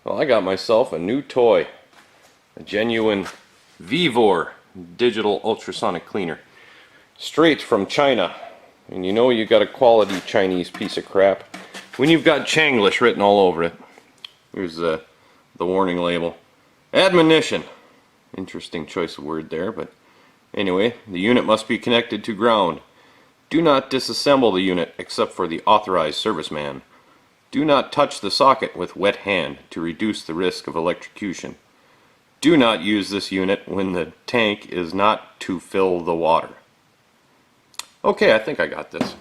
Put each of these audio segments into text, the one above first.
Well, I got myself a new toy, a genuine Vevor digital ultrasonic cleaner, straight from China. And you know you got a quality Chinese piece of crap when you've got Chinglish written all over it. Here's the warning label. Admonition. Interesting choice of word there, but anyway, the unit must be connected to ground. Do not disassemble the unit except for the authorized serviceman. Do not touch the socket with wet hand to reduce the risk of electrocution. Do not use this unit when the tank is not to fill the water. Okay, I think I got this.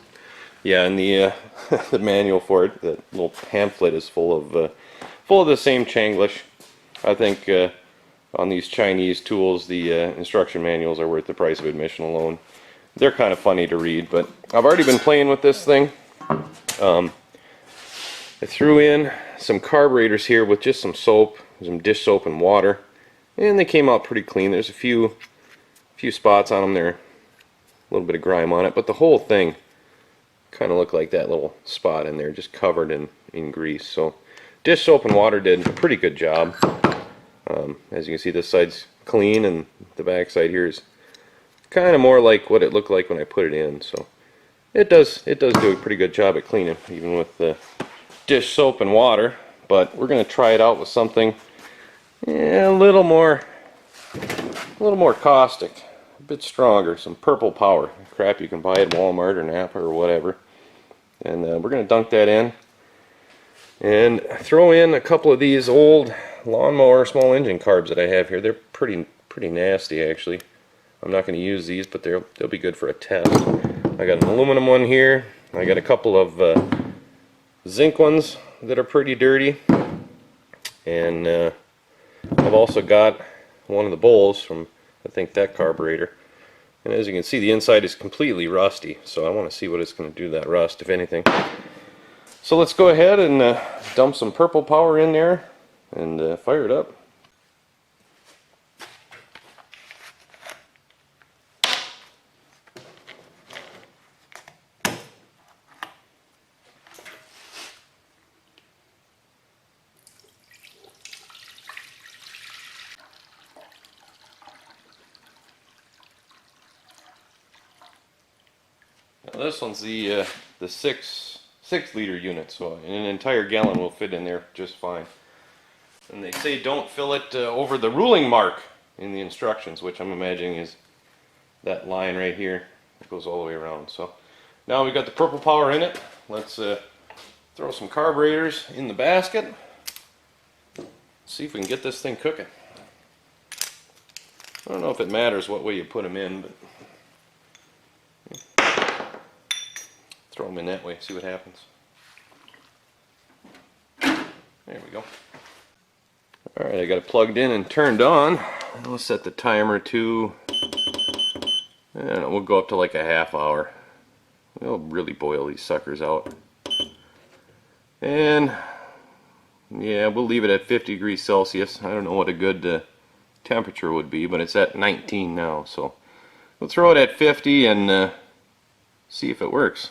Yeah, and the the manual for it, the little pamphlet, is full of the same Chinglish. I think on these Chinese tools, the instruction manuals are worth the price of admission alone. They're kind of funny to read, but I've already been playing with this thing. I threw in some carburetors here with just some soap, some dish soap and water, and they came out pretty clean. There's a few spots on them there, a little bit of grime on it, but the whole thing kind of looked like that little spot in there, just covered in grease. So dish soap and water did a pretty good job. As you can see, this side's clean, and the back side here is kind of more like what it looked like when I put it in. So it does do a pretty good job at cleaning, even with the dish soap and water. But we're going to try it out with something a little more caustic, a bit stronger, some Purple Power crap you can buy at Walmart or Napa or whatever. And we're going to dunk that in and throw in a couple of these old lawnmower small engine carbs that I have here. They're pretty nasty, actually. I'm not going to use these, but they'll be good for a test. I got an aluminum one here. I got a couple of zinc ones that are pretty dirty, and I've also got one of the bowls from, I think, that carburetor. And as you can see, the inside is completely rusty, so I want to see what it's going to do to that rust, if anything. So let's go ahead and dump some Purple Power in there and fire it up. Now this one's the 6-liter unit, so an entire gallon will fit in there just fine. And they say don't fill it over the ruling mark in the instructions, which I'm imagining is that line right here that goes all the way around. So now we've got the Purple Power in it. Let's throw some carburetors in the basket. See if we can get this thing cooking. I don't know if it matters what way you put them in, but throw them in that way, see what happens. There we go. Alright, I got it plugged in and turned on. We'll set the timer to, and we'll go up to like a half hour. We'll really boil these suckers out. And yeah, we'll leave it at 50 degrees Celsius. I don't know what a good temperature would be, but it's at 19 now, so we'll throw it at 50 and see if it works.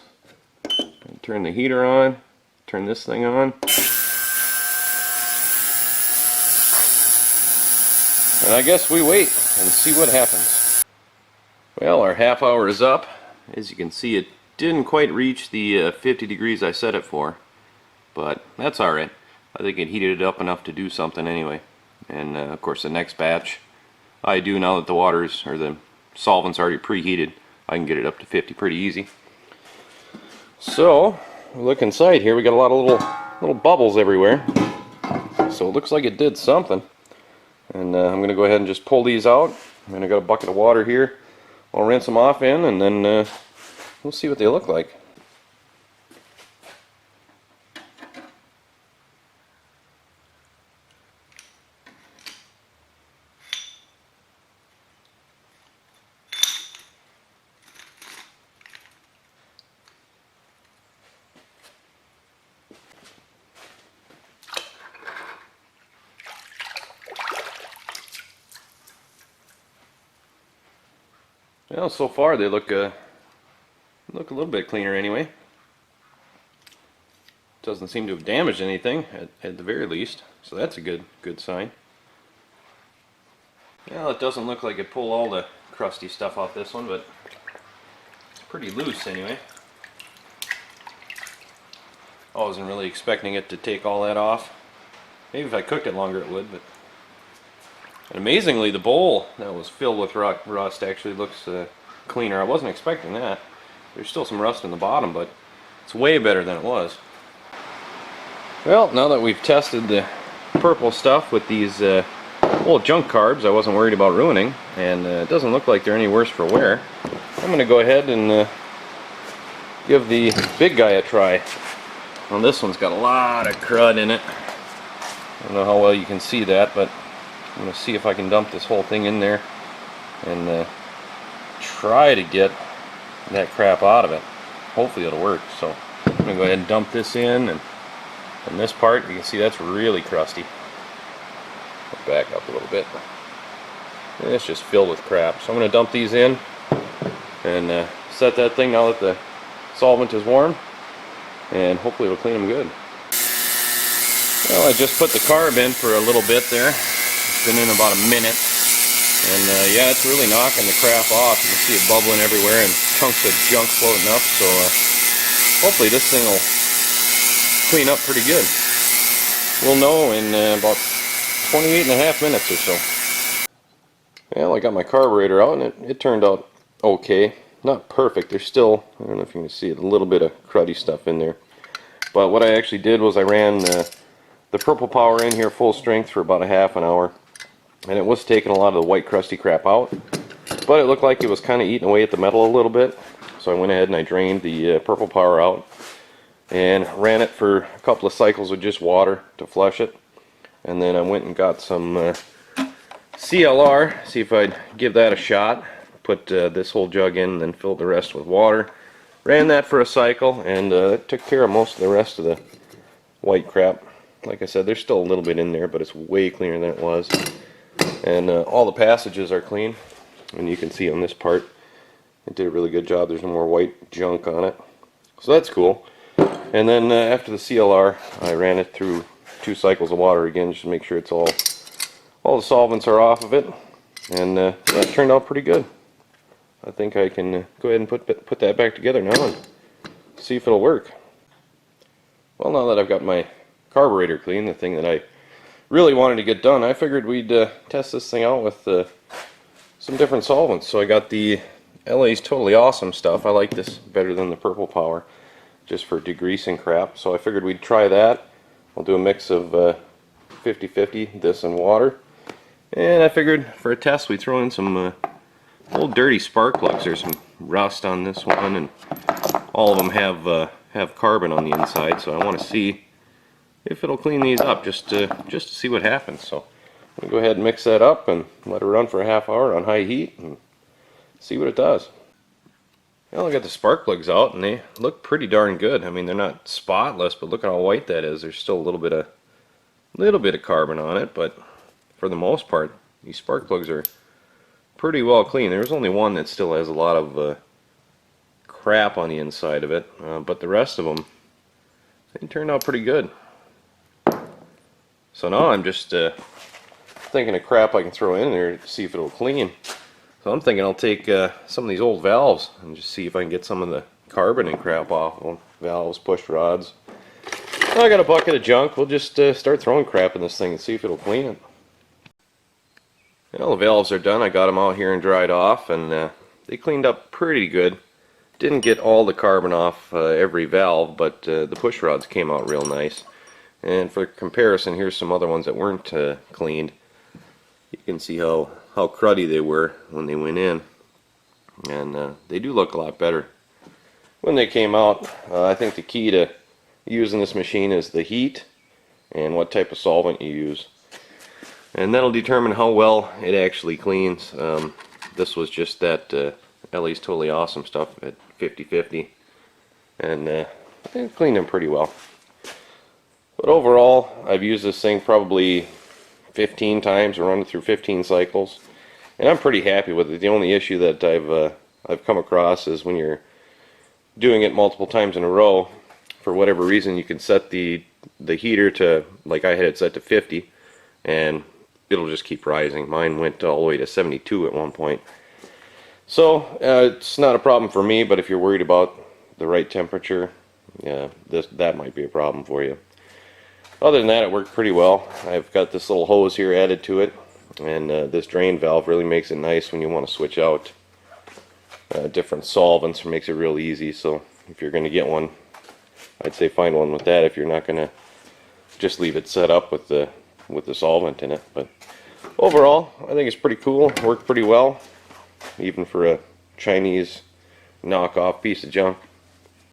Turn the heater on, turn this thing on, and I guess we wait and see what happens. Well, our half hour is up. As you can see, it didn't quite reach the 50 degrees I set it for, but that's alright. I think it heated it up enough to do something anyway. And of course the next batch I do, now that the water's, or the solvent's already preheated, I can get it up to 50 pretty easy. So look inside here, we got a lot of little bubbles everywhere, so it looks like it did something. And I'm going to go ahead and just pull these out. And I got a bucket of water here. I'll rinse them off in, and then we'll see what they look like. Well, so far they look a little bit cleaner anyway. doesn't seem to have damaged anything at the very least, so that's a good sign. Well, it doesn't look like it pulled all the crusty stuff off this one, but it's pretty loose anyway. I wasn't really expecting it to take all that off. Maybe if I cooked it longer it would, but... And amazingly, the bowl that was filled with rust actually looks cleaner. I wasn't expecting that. There's still some rust in the bottom, but it's way better than it was. Well, now that we've tested the purple stuff with these old junk carbs I wasn't worried about ruining, and it doesn't look like they're any worse for wear, I'm going to go ahead and give the big guy a try. Well, this one's got a lot of crud in it. I don't know how well you can see that, but I'm going to see if I can dump this whole thing in there and try to get that crap out of it. Hopefully it'll work. So I'm going to go ahead and dump this in, and this part, you can see that's really crusty. I'll back up a little bit. And it's just filled with crap. So I'm going to dump these in and set that thing now that the solvent is warm, and hopefully it'll clean them good. Well, I just put the carb in for a little bit there. It's been in about a minute, and yeah, it's really knocking the crap off. You can see it bubbling everywhere and chunks of junk floating up, so hopefully this thing will clean up pretty good. We'll know in about 28 and a half minutes or so. Well, I got my carburetor out, and it turned out okay. Not perfect. There's still, I don't know if you can see it, a little bit of cruddy stuff in there. But what I actually did was I ran the purple power in here full strength for about a half an hour, and it was taking a lot of the white crusty crap out, but it looked like it was kind of eating away at the metal a little bit. So I went ahead and I drained the purple power out and ran it for a couple of cycles with just water to flush it, and then I went and got some CLR, see if I'd give that a shot. Put this whole jug in and then filled the rest with water. Ran that for a cycle, and it took care of most of the rest of the white crap. Like I said, there's still a little bit in there, but it's way cleaner than it was. And all the passages are clean, and you can see on this part it did a really good job. There's no more white junk on it, so that's cool. And then after the CLR, I ran it through 2 cycles of water again, just to make sure it's all the solvents are off of it, and that turned out pretty good. I think I can go ahead and put that back together now and see if it'll work. Well, now that I've got my carburetor clean, the thing that I really wanted to get done, I figured we'd test this thing out with some different solvents. So I got the LA's Totally Awesome stuff. I like this better than the purple power, just for degreasing crap. So I figured we'd try that. I'll do a mix of 50-50, this and water. And I figured for a test we'd throw in some old dirty spark plugs. There's some rust on this one, and all of them have carbon on the inside, so I want to see if it'll clean these up, just to see what happens. So I'm going to go ahead and mix that up and let it run for a half hour on high heat and see what it does. Well, I got the spark plugs out, and they look pretty darn good. I mean, they're not spotless, but look at how white that is. There's still a little bit of carbon on it, but for the most part, these spark plugs are pretty well clean. There's only one that still has a lot of crap on the inside of it, but the rest of them, they turned out pretty good. So now I'm just thinking of crap I can throw in there to see if it'll clean. So I'm thinking I'll take some of these old valves and just see if I can get some of the carbon and crap off of them. Valves, push rods. Well, I got a bucket of junk. We'll just start throwing crap in this thing and see if it'll clean it. Well, the valves are done. I got them out here and dried off, and they cleaned up pretty good. Didn't get all the carbon off every valve, but the push rods came out real nice. And for comparison, here's some other ones that weren't cleaned. You can see how cruddy they were when they went in, and they do look a lot better when they came out. I think the key to using this machine is the heat and what type of solvent you use, and that'll determine how well it actually cleans. This was just that LA's Totally Awesome stuff at 50-50, and it cleaned them pretty well. But overall, I've used this thing probably 15 times, run it through 15 cycles, and I'm pretty happy with it. The only issue that I've come across is when you're doing it multiple times in a row. for whatever reason, you can set the heater to, like I had it set to 50, and it'll just keep rising. Mine went all the way to 72 at one point. So it's not a problem for me, but if you're worried about the right temperature, yeah, that might be a problem for you. Other than that, it worked pretty well. I've got this little hose here added to it, and this drain valve really makes it nice when you want to switch out different solvents. It makes it real easy. So if you're going to get one, I'd say find one with that if you're not going to just leave it set up with the solvent in it. But overall, I think it's pretty cool. Worked pretty well, even for a Chinese knockoff piece of junk.